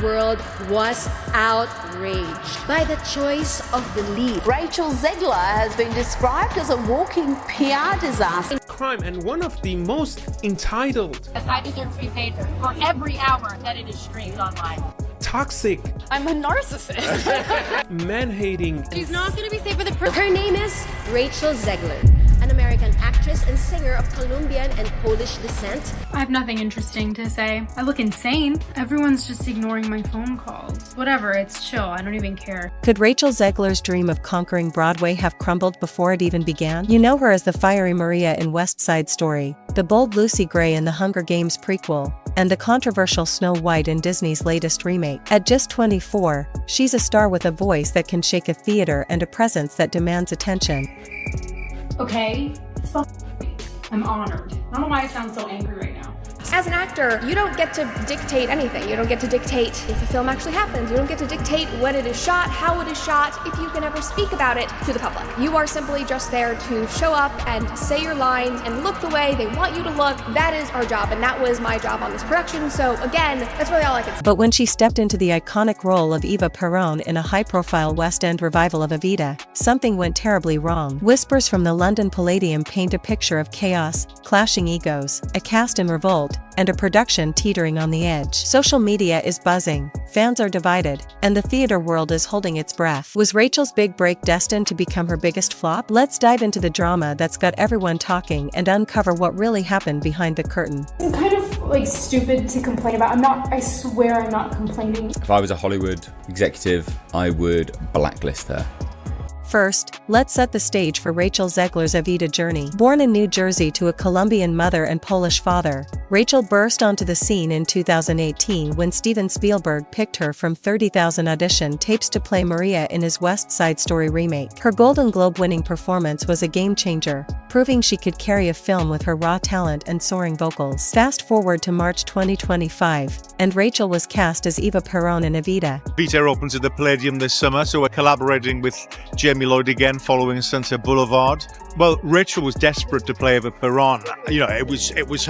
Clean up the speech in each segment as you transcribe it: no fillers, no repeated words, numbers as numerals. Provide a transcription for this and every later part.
World was outraged by the choice of the lead. Rachel Zegler has been described as a walking PR disaster. Crime and one of the most entitled. Yes, I deserve to be paid for every hour that it is streamed online. Toxic. I'm a narcissist. Man-hating. She's not going to be safe for the Her name is Rachel Zegler, an American actress and singer of Colombian and Polish descent. I have nothing interesting to say. I look insane. Everyone's just ignoring my phone calls. Whatever, it's chill. I don't even care. Could Rachel Zegler's dream of conquering Broadway have crumbled before it even began? You know her as the fiery Maria in West Side Story, the bold Lucy Gray in the Hunger Games prequel, and the controversial Snow White in Disney's latest remake. At just 24, she's a star with a voice that can shake a theater and a presence that demands attention. Okay? I'm honored. I don't know why I sound so angry right now. As an actor, you don't get to dictate anything. You don't get to dictate if the film actually happens. You don't get to dictate when it is shot, how it is shot, if you can ever speak about it to the public. You are simply just there to show up and say your lines and look the way they want you to look. That is our job, and that was my job on this production. So again, that's really all I can say. But when she stepped into the iconic role of Eva Perón in a high-profile West End revival of Evita, something went terribly wrong. Whispers from the London Palladium paint a picture of chaos, clashing egos, a cast in revolt, and a production teetering on the edge. Social media is buzzing, fans are divided, and the theater world is holding its breath. Was Rachel's big break destined to become her biggest flop? Let's dive into the drama that's got everyone talking and uncover what really happened behind the curtain. It's kind of stupid to complain about. I swear I'm not complaining. If I was a Hollywood executive, I would blacklist her. First, let's set the stage for Rachel Zegler's Evita journey. Born in New Jersey to a Colombian mother and Polish father, Rachel burst onto the scene in 2018 when Steven Spielberg picked her from 30,000 audition tapes to play Maria in his West Side Story remake. Her Golden Globe-winning performance was a game-changer, proving she could carry a film with her raw talent and soaring vocals. Fast forward to March 2025, and Rachel was cast as Eva Perón in Evita. Evita opens at the Palladium this summer, so we're collaborating with Jamie Lloyd again following Sunset Boulevard. Well, Rachel was desperate to play Eva Perón. You know, it was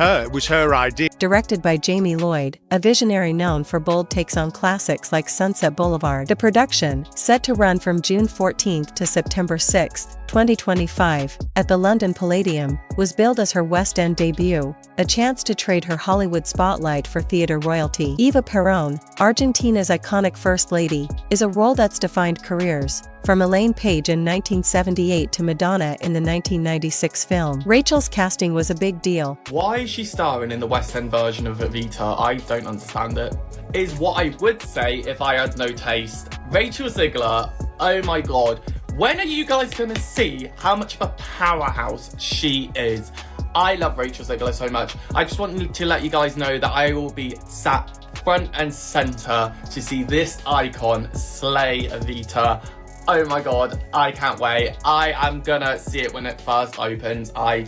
her idea. Directed by Jamie Lloyd, a visionary known for bold takes on classics like Sunset Boulevard. The production, set to run from June 14th to September 6th, 2025, at the London Palladium, was billed as her West End debut, a chance to trade her Hollywood spotlight for theater royalty. Eva Perón, Argentina's iconic First Lady, is a role that's defined careers, from Elaine Paige in 1978 to Madonna in the 1996 film. Rachel's casting was a big deal. Why is she starring in the West End version of Evita? I don't understand it. Is what I would say if I had no taste. Rachel Zegler, oh my god. When are you guys gonna see how much of a powerhouse she is? I love Rachel Zegler so much. I just want to let you guys know that I will be sat front and center to see this icon slay Evita. Oh my god, I can't wait. I am gonna see it when it first opens. I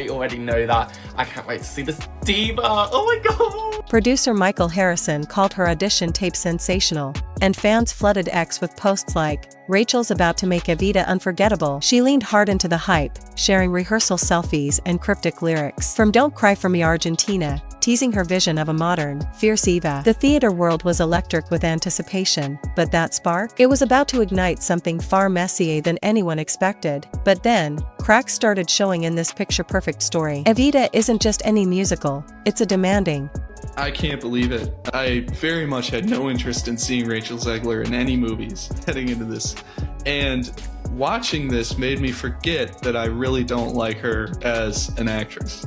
already know that. I can't wait to see this diva. Oh my god. Producer Michael Harrison called her audition tape sensational, and fans flooded X with posts like, "Rachel's about to make Evita unforgettable." She leaned hard into the hype, sharing rehearsal selfies and cryptic lyrics. From Don't Cry For Me Argentina, teasing her vision of a modern, fierce Eva. The theater world was electric with anticipation, but that spark? It was about to ignite something far messier than anyone expected. But then, cracks started showing in this picture-perfect story. Evita isn't just any musical, it's a demanding. I can't believe it. I very much had no interest in seeing Rachel Zegler in any movies heading into this. And watching this made me forget that I really don't like her as an actress.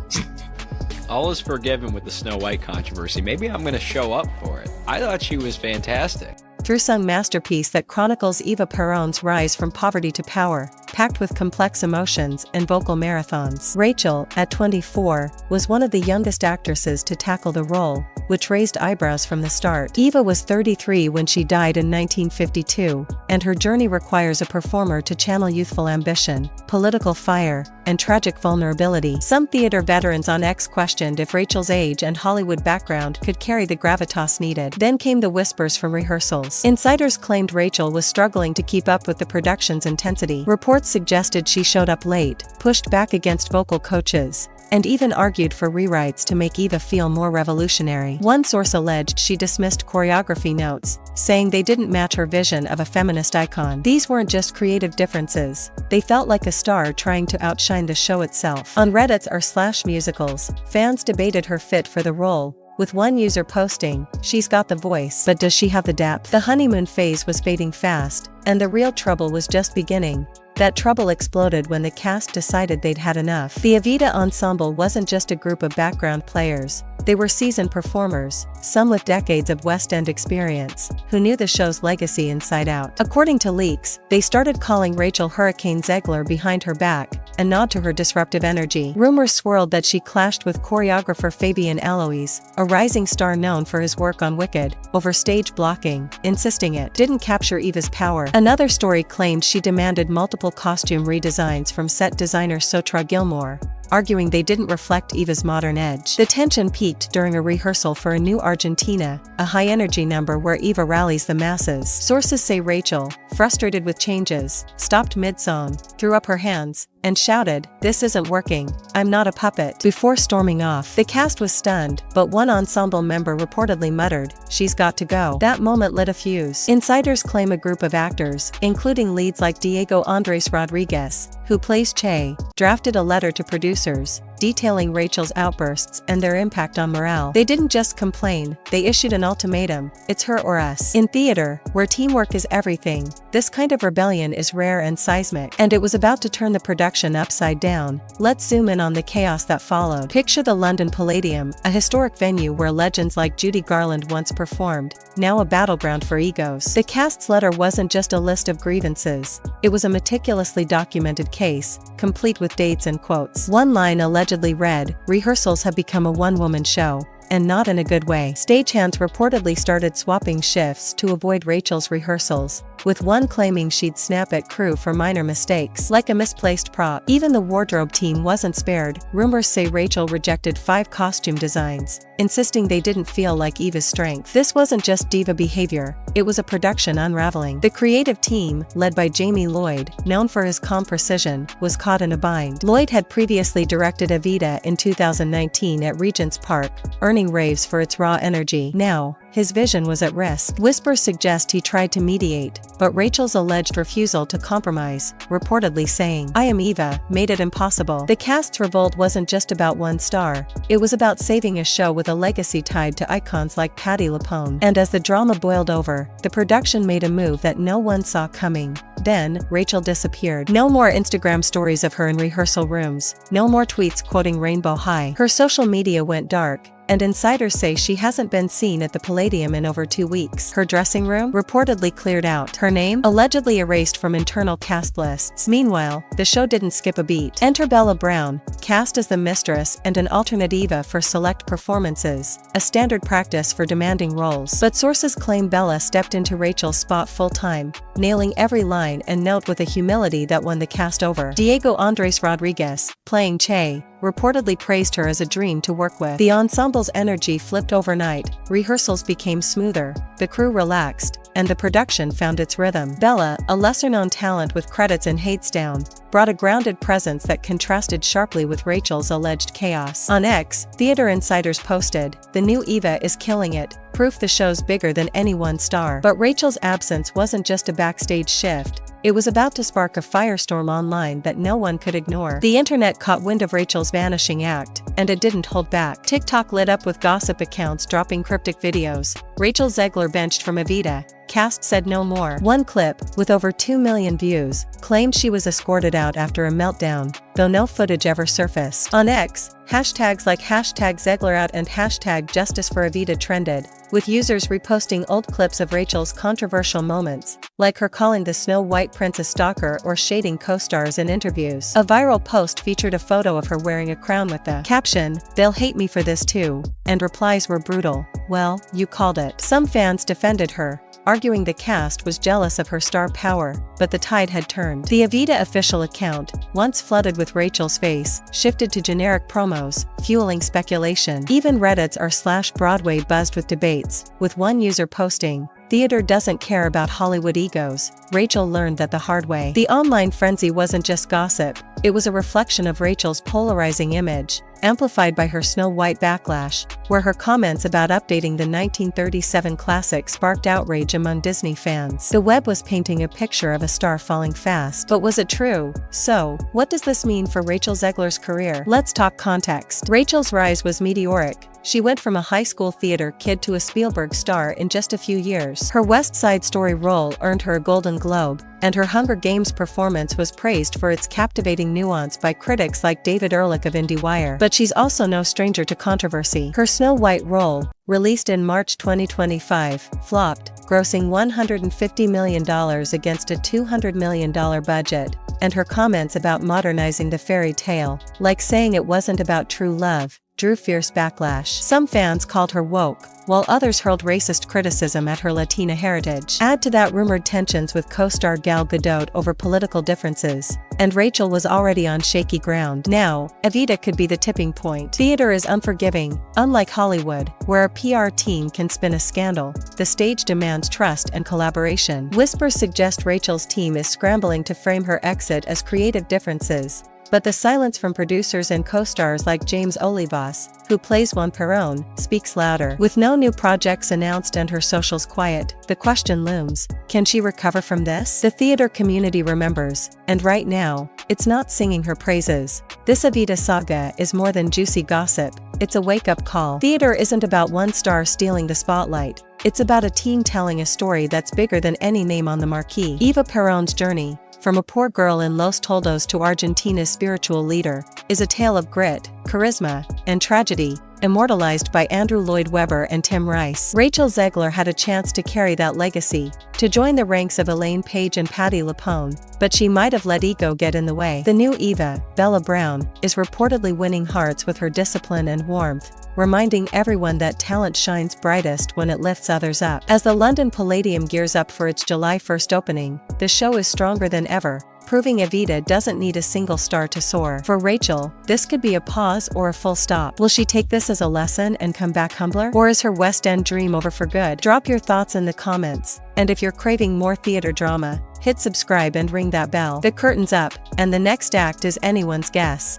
All is forgiven with the Snow White controversy. Maybe I'm going to show up for it. I thought she was fantastic. Through-sung masterpiece that chronicles Eva Perón's rise from poverty to power, packed with complex emotions and vocal marathons. Rachel, at 24, was one of the youngest actresses to tackle the role, which raised eyebrows from the start. Eva was 33 when she died in 1952, and her journey requires a performer to channel youthful ambition, political fire, and tragic vulnerability. Some theater veterans on X questioned if Rachel's age and Hollywood background could carry the gravitas needed. Then came the whispers from rehearsals. Insiders claimed Rachel was struggling to keep up with the production's intensity. Reports suggested she showed up late, pushed back against vocal coaches, and even argued for rewrites to make Eva feel more revolutionary. One source alleged she dismissed choreography notes, saying they didn't match her vision of a feminist icon. These weren't just creative differences, they felt like a star trying to outshine the show itself. On Reddit's r/musicals, fans debated her fit for the role, with one user posting, "She's got the voice, but does she have the depth?" The honeymoon phase was fading fast, and the real trouble was just beginning. That trouble exploded when the cast decided they'd had enough. The Evita ensemble wasn't just a group of background players, they were seasoned performers, some with decades of West End experience, who knew the show's legacy inside out. According to leaks, they started calling Rachel Hurricane Zegler behind her back, a nod to her disruptive energy. Rumors swirled that she clashed with choreographer Fabian Eloise, a rising star known for his work on Wicked, over stage blocking, insisting it didn't capture Eva's power. Another story claimed she demanded multiple costume redesigns from set designer Sotra Gilmore, arguing they didn't reflect Eva's modern edge. The tension peaked during a rehearsal for A New Argentina, a high-energy number where Eva rallies the masses. Sources say Rachel, frustrated with changes, stopped mid-song, threw up her hands, and shouted, "This isn't working, I'm not a puppet," before storming off. The cast was stunned, but one ensemble member reportedly muttered, "She's got to go." That moment lit a fuse. Insiders claim a group of actors, including leads like Diego Andres Rodriguez, who plays Che, drafted a letter to producers, detailing Rachel's outbursts and their impact on morale. They didn't just complain, they issued an ultimatum: it's her or us. In theater, where teamwork is everything, this kind of rebellion is rare and seismic, and it was about to turn the production upside down. Let's zoom in on the chaos that followed. Picture the London Palladium, a historic venue where legends like Judy Garland once performed, now a battleground for egos. The cast's letter wasn't just a list of grievances, it was a meticulously documented case, complete with dates and quotes. One line allegedly read, "Rehearsals have become a one-woman show, and not in a good way." Stagehands reportedly started swapping shifts to avoid Rachel's rehearsals, with one claiming she'd snap at crew for minor mistakes, like a misplaced prop. Even the wardrobe team wasn't spared. Rumors say Rachel rejected 5 costume designs, insisting they didn't feel like Eva's strength. This wasn't just diva behavior, it was a production unraveling. The creative team, led by Jamie Lloyd, known for his calm precision, was caught in a bind. Lloyd had previously directed Evita in 2019 at Regent's Park, earning raves for its raw energy. Now, his vision was at risk. Whispers suggest he tried to mediate, but Rachel's alleged refusal to compromise, reportedly saying, "I am Eva," made it impossible. The cast's revolt wasn't just about one star, it was about saving a show with a legacy tied to icons like Patti LuPone. And as the drama boiled over, the production made a move that no one saw coming. Then, Rachel disappeared. No more Instagram stories of her in rehearsal rooms, no more tweets quoting Rainbow High. Her social media went dark, and insiders say she hasn't been seen at the Palladium in over 2 weeks. Her dressing room reportedly cleared out. Her name allegedly erased from internal cast lists. Meanwhile, the show didn't skip a beat. Enter Bella Brown, cast as the mistress and an alternate Eva for select performances, a standard practice for demanding roles. But sources claim Bella stepped into Rachel's spot full-time, nailing every line and note with a humility that won the cast over. Diego Andres Rodriguez, playing Che, reportedly praised her as a dream to work with. The ensemble's energy flipped overnight, rehearsals became smoother, the crew relaxed, and the production found its rhythm. Bella, a lesser-known talent with credits in Hadestown, brought a grounded presence that contrasted sharply with Rachel's alleged chaos. On X, theater insiders posted, "The new Eva is killing it, proof the show's bigger than any one star." But Rachel's absence wasn't just a backstage shift. It was about to spark a firestorm online that no one could ignore. The internet caught wind of Rachel's vanishing act, and it didn't hold back. TikTok lit up with gossip accounts dropping cryptic videos. Rachel Zegler benched from Evita, cast said no more. One clip, with over 2 million views, claimed she was escorted out after a meltdown, though no footage ever surfaced. On X, hashtags like #ZeglerOut and #JusticeForEvita trended, with users reposting old clips of Rachel's controversial moments, like her calling the Snow White prince a stalker or shading co-stars in interviews. A viral post featured a photo of her wearing a crown with the caption, "They'll hate me for this too," and replies were brutal. "Well, you called it." Some fans defended her, arguing the cast was jealous of her star power, but the tide had turned. The Evita official account, once flooded with Rachel's face, shifted to generic promos, fueling speculation. Even Reddit's r/Broadway buzzed with debates, with one user posting, "Theater doesn't care about Hollywood egos, Rachel learned that the hard way." The online frenzy wasn't just gossip, it was a reflection of Rachel's polarizing image, amplified by her Snow White backlash, where her comments about updating the 1937 classic sparked outrage among Disney fans. The web was painting a picture of a star falling fast. But was it true? So, what does this mean for Rachel Zegler's career? Let's talk context. Rachel's rise was meteoric. She went from a high school theater kid to a Spielberg star in just a few years. Her West Side Story role earned her a Golden Globe, and her Hunger Games performance was praised for its captivating nuance by critics like David Ehrlich of IndieWire. But she's also no stranger to controversy. Her Snow White role, released in March 2025, flopped, grossing $150 million against a $200 million budget, and her comments about modernizing the fairy tale, like saying it wasn't about true love, drew fierce backlash. Some fans called her woke, while others hurled racist criticism at her Latina heritage. Add to that rumored tensions with co-star Gal Gadot over political differences, and Rachel was already on shaky ground. Now, Evita could be the tipping point. Theater is unforgiving. Unlike Hollywood, where a PR team can spin a scandal, the stage demands trust and collaboration. Whispers suggest Rachel's team is scrambling to frame her exit as creative differences, but the silence from producers and co-stars like James Olivas, who plays Juan Perón, speaks louder. With no new projects announced and her socials quiet, the question looms: can she recover from this? The theater community remembers, and right now, it's not singing her praises. This Evita saga is more than juicy gossip, it's a wake-up call. Theater isn't about one star stealing the spotlight. It's about a teen telling a story that's bigger than any name on the marquee. Eva Perón's journey, from a poor girl in Los Toldos to Argentina's spiritual leader, is a tale of grit, charisma, and tragedy, immortalized by Andrew Lloyd Webber and Tim Rice. Rachel Zegler had a chance to carry that legacy, to join the ranks of Elaine Paige and Patti LuPone, but she might have let ego get in the way. The new Eva, Bella Brown, is reportedly winning hearts with her discipline and warmth, reminding everyone that talent shines brightest when it lifts others up. As the London Palladium gears up for its July 1st opening, the show is stronger than ever, proving Evita doesn't need a single star to soar. For Rachel, this could be a pause or a full stop. Will she take this as a lesson and come back humbler? Or is her West End dream over for good? Drop your thoughts in the comments, and if you're craving more theater drama, hit subscribe and ring that bell. The curtain's up, and the next act is anyone's guess.